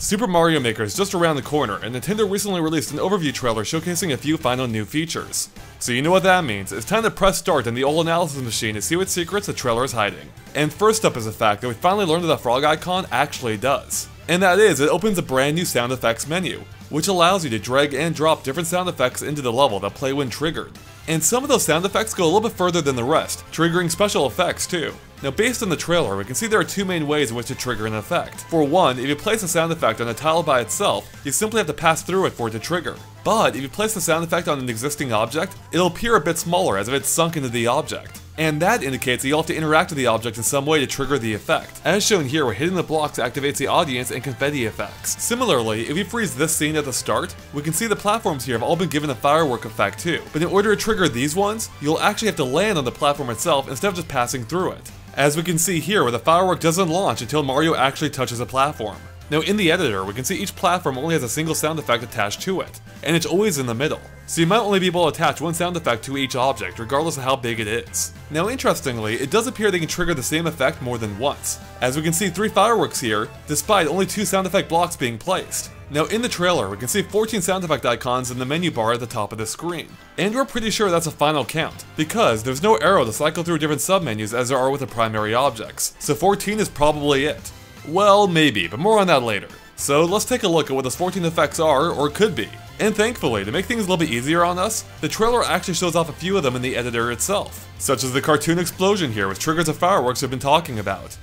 Super Mario Maker is just around the corner, and Nintendo recently released an overview trailer showcasing a few final new features. So you know what that means, it's time to press start on the old analysis machine to see what secrets the trailer is hiding. And first up is the fact that we finally learned what the frog icon actually does. And that is, it opens a brand new sound effects menu, which allows you to drag and drop different sound effects into the level that play when triggered. And some of those sound effects go a little bit further than the rest, triggering special effects too. Now based on the trailer, we can see there are two main ways in which to trigger an effect. For one, if you place a sound effect on a tile by itself, you simply have to pass through it for it to trigger. But if you place the sound effect on an existing object, it'll appear a bit smaller as if it's sunk into the object. And that indicates that you'll have to interact with the object in some way to trigger the effect. As shown here, where hitting the blocks activates the audience and confetti effects. Similarly, if you freeze this scene at the start, we can see the platforms here have all been given a firework effect too. But in order to trigger these ones, you'll actually have to land on the platform itself instead of just passing through it. As we can see here, where the firework doesn't launch until Mario actually touches a platform. Now in the editor, we can see each platform only has a single sound effect attached to it, and it's always in the middle. So you might only be able to attach one sound effect to each object, regardless of how big it is. Now interestingly, it does appear they can trigger the same effect more than once. As we can see 3 fireworks here, despite only 2 sound effect blocks being placed. Now in the trailer, we can see 14 sound effect icons in the menu bar at the top of the screen. And we're pretty sure that's a final count, because there's no arrow to cycle through different submenus as there are with the primary objects. So 14 is probably it. Well, maybe, but more on that later. So let's take a look at what those 14 effects are, or could be. And thankfully, to make things a little bit easier on us, the trailer actually shows off a few of them in the editor itself. Such as the cartoon explosion here, which triggers the fireworks we've been talking about.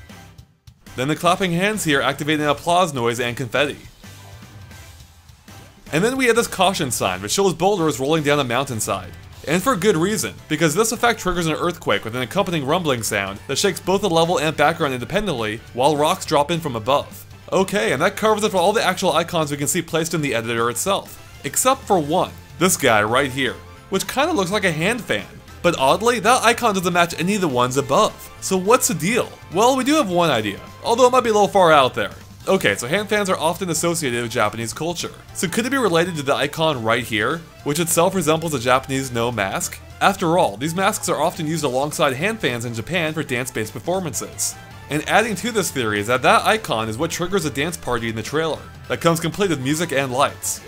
Then the clapping hands here activate an applause noise and confetti. And then we have this caution sign, which shows boulders rolling down a mountainside. And for good reason, because this effect triggers an earthquake with an accompanying rumbling sound that shakes both the level and background independently, while rocks drop in from above. Okay, and that covers it for all the actual icons we can see placed in the editor itself. Except for one, this guy right here, which kinda looks like a hand fan. But oddly, that icon doesn't match any of the ones above. So what's the deal? Well, we do have one idea, although it might be a little far out there. Okay, so hand fans are often associated with Japanese culture. So could it be related to the icon right here, which itself resembles a Japanese no mask? After all, these masks are often used alongside hand fans in Japan for dance-based performances. And adding to this theory is that that icon is what triggers a dance party in the trailer, that comes complete with music and lights.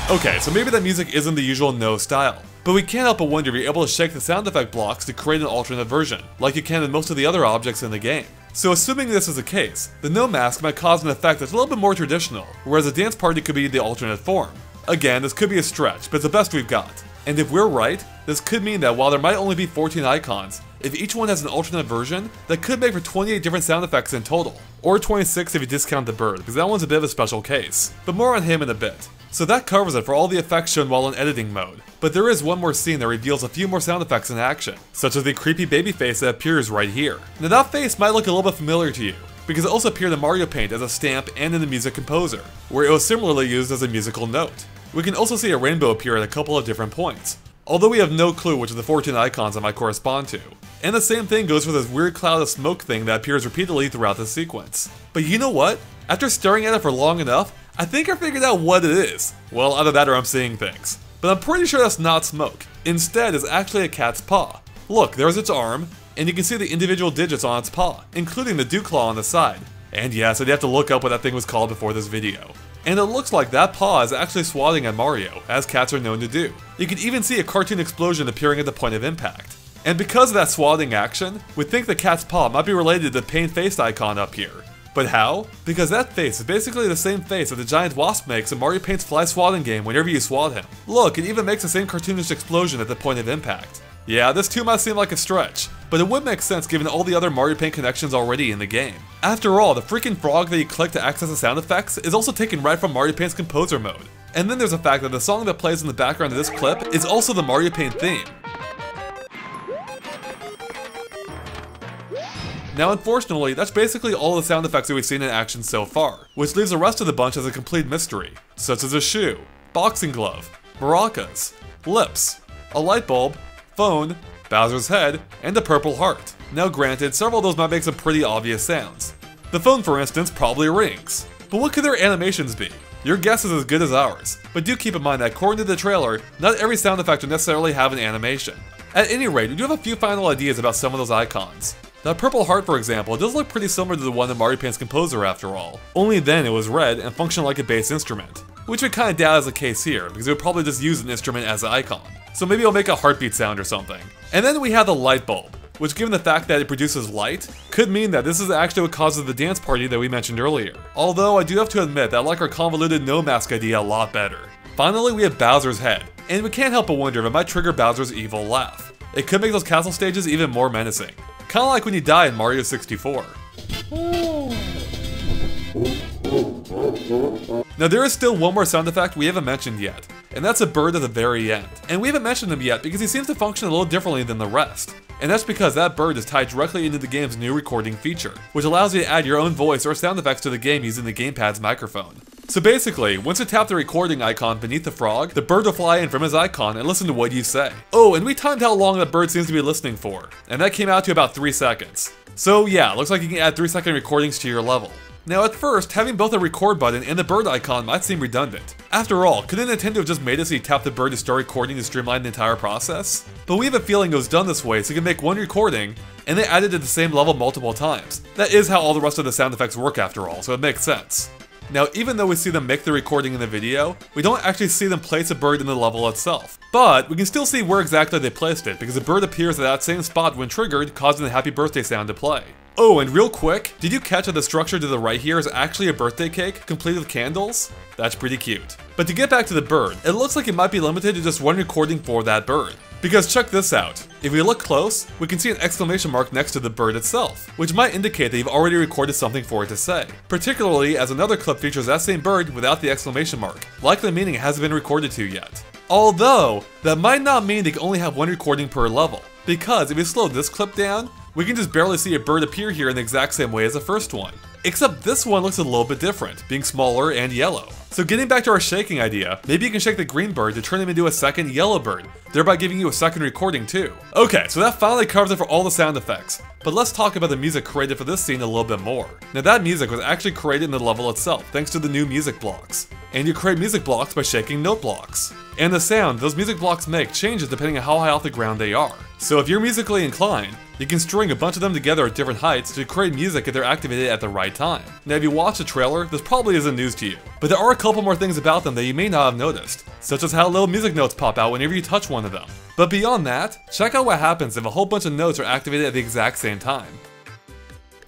Okay, so maybe that music isn't the usual no style. But we can't help but wonder if you're able to shake the sound effect blocks to create an alternate version, like you can in most of the other objects in the game. So assuming this is the case, the no mask might cause an effect that's a little bit more traditional, whereas a dance party could be the alternate form. Again, this could be a stretch, but it's the best we've got. And if we're right, this could mean that while there might only be 14 icons, if each one has an alternate version, that could make for 28 different sound effects in total. Or 26 if you discount the bird, because that one's a bit of a special case. But more on him in a bit. So that covers it for all the effects shown while in editing mode. But there is one more scene that reveals a few more sound effects in action, such as the creepy baby face that appears right here. Now that face might look a little bit familiar to you, because it also appeared in Mario Paint as a stamp and in the Music Composer, where it was similarly used as a musical note. We can also see a rainbow appear at a couple of different points, although we have no clue which of the 14 icons it might correspond to. And the same thing goes for this weird cloud of smoke thing that appears repeatedly throughout the sequence. But you know what? After staring at it for long enough, I think I figured out what it is. Well, either that or I'm seeing things. But I'm pretty sure that's not smoke. Instead, it's actually a cat's paw. Look, there's its arm, and you can see the individual digits on its paw, including the dew claw on the side. And yes, I'd have to look up what that thing was called before this video. And it looks like that paw is actually swatting at Mario, as cats are known to do. You can even see a cartoon explosion appearing at the point of impact. And because of that swatting action, we think the cat's paw might be related to the paint-faced icon up here. But how? Because that face is basically the same face that the giant wasp makes in Mario Paint's fly swatting game whenever you swat him. Look, it even makes the same cartoonish explosion at the point of impact. Yeah, this too might seem like a stretch, but it would make sense given all the other Mario Paint connections already in the game. After all, the freaking frog that you click to access the sound effects is also taken right from Mario Paint's Composer mode. And then there's the fact that the song that plays in the background of this clip is also the Mario Paint theme. Now unfortunately, that's basically all the sound effects that we've seen in action so far, which leaves the rest of the bunch as a complete mystery, such as a shoe, boxing glove, maracas, lips, a light bulb, phone, Bowser's head, and a purple heart. Now granted, several of those might make some pretty obvious sounds. The phone, for instance, probably rings. But what could their animations be? Your guess is as good as ours, but do keep in mind that according to the trailer, not every sound effect will necessarily have an animation. At any rate, we do have a few final ideas about some of those icons. That purple heart, for example, does look pretty similar to the one in Mario Paint's composer after all. Only then it was red and functioned like a bass instrument, which we kinda doubt is the case here, because it would probably just use an instrument as an icon. So maybe it'll make a heartbeat sound or something. And then we have the light bulb, which given the fact that it produces light, could mean that this is actually what causes the dance party that we mentioned earlier. Although I do have to admit that I like our convoluted no mask idea a lot better. Finally, we have Bowser's head, and we can't help but wonder if it might trigger Bowser's evil laugh. It could make those castle stages even more menacing. Kinda like when you die in Mario 64. Now there is still one more sound effect we haven't mentioned yet, and that's a bird at the very end. And we haven't mentioned him yet because he seems to function a little differently than the rest. And that's because that bird is tied directly into the game's new recording feature, which allows you to add your own voice or sound effects to the game using the gamepad's microphone. So basically, once you tap the recording icon beneath the frog, the bird will fly in from his icon and listen to what you say. Oh, and we timed how long that bird seems to be listening for, and that came out to about 3 seconds. So yeah, looks like you can add 3-second recordings to your level. Now at first, having both a record button and the bird icon might seem redundant. After all, couldn't Nintendo have just made it so you tap the bird to start recording to streamline the entire process? But we have a feeling it was done this way so you can make one recording, and then add it to the same level multiple times. That is how all the rest of the sound effects work after all, so it makes sense. Now, even though we see them make the recording in the video, we don't actually see them place a bird in the level itself. But we can still see where exactly they placed it, because the bird appears at that same spot when triggered, causing the happy birthday sound to play. Oh, and real quick, did you catch that the structure to the right here is actually a birthday cake, complete with candles? That's pretty cute. But to get back to the bird, it looks like it might be limited to just one recording for that bird. Because check this out, if we look close, we can see an exclamation mark next to the bird itself, which might indicate that you've already recorded something for it to say. Particularly as another clip features that same bird without the exclamation mark, likely meaning it hasn't been recorded to yet. Although, that might not mean they can only have one recording per level, because if we slow this clip down, we can just barely see a bird appear here in the exact same way as the first one. Except this one looks a little bit different, being smaller and yellow. So getting back to our shaking idea, maybe you can shake the green bird to turn him into a second yellow bird, thereby giving you a second recording too. Okay, so that finally covers it for all the sound effects, but let's talk about the music created for this scene a little bit more. Now that music was actually created in the level itself, thanks to the new music blocks. And you create music blocks by shaking note blocks. And the sound those music blocks make changes depending on how high off the ground they are. So if you're musically inclined, you can string a bunch of them together at different heights to create music if they're activated at the right time. Now if you watch the trailer, this probably isn't news to you, but there are a couple more things about them that you may not have noticed, such as how little music notes pop out whenever you touch one of them. But beyond that, check out what happens if a whole bunch of notes are activated at the exact same time.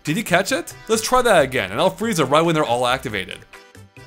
Did you catch it? Let's try that again, and I'll freeze it right when they're all activated.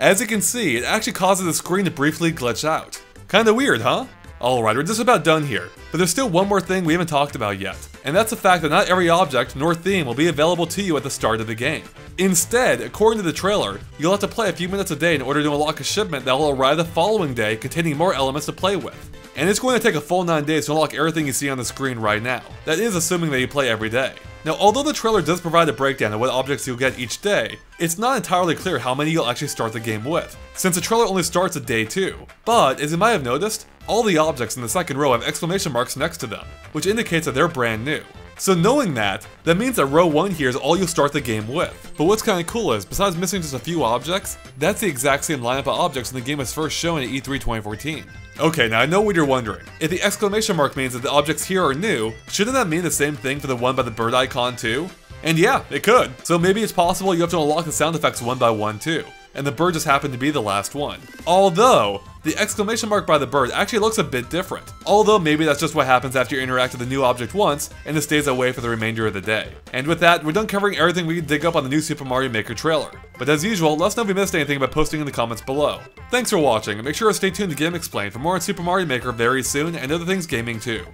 As you can see, it actually causes the screen to briefly glitch out. Kinda weird, huh? Alright, we're just about done here, but there's still one more thing we haven't talked about yet, and that's the fact that not every object nor theme will be available to you at the start of the game. Instead, according to the trailer, you'll have to play a few minutes a day in order to unlock a shipment that will arrive the following day containing more elements to play with. And it's going to take a full 9 days to unlock everything you see on the screen right now. That is assuming that you play every day. Now, although the trailer does provide a breakdown of what objects you'll get each day, it's not entirely clear how many you'll actually start the game with, since the trailer only starts at day 2. But, as you might have noticed, all the objects in the second row have exclamation marks next to them, which indicates that they're brand new. So knowing that means that row 1 here is all you'll start the game with. But what's kinda cool is, besides missing just a few objects, that's the exact same lineup of objects when the game was first shown at E3 2014. Okay, now I know what you're wondering. If the exclamation mark means that the objects here are new, shouldn't that mean the same thing for the one by the bird icon too? And yeah, it could. So maybe it's possible you have to unlock the sound effects one by one too, and the bird just happened to be the last one. Although, the exclamation mark by the bird actually looks a bit different. Although maybe that's just what happens after you interact with the new object once, and it stays that way for the remainder of the day. And with that, we're done covering everything we can dig up on the new Super Mario Maker trailer. But as usual, let us know if we missed anything by posting in the comments below. Thanks for watching, and make sure to stay tuned to GameXplain for more on Super Mario Maker very soon, and other things gaming too.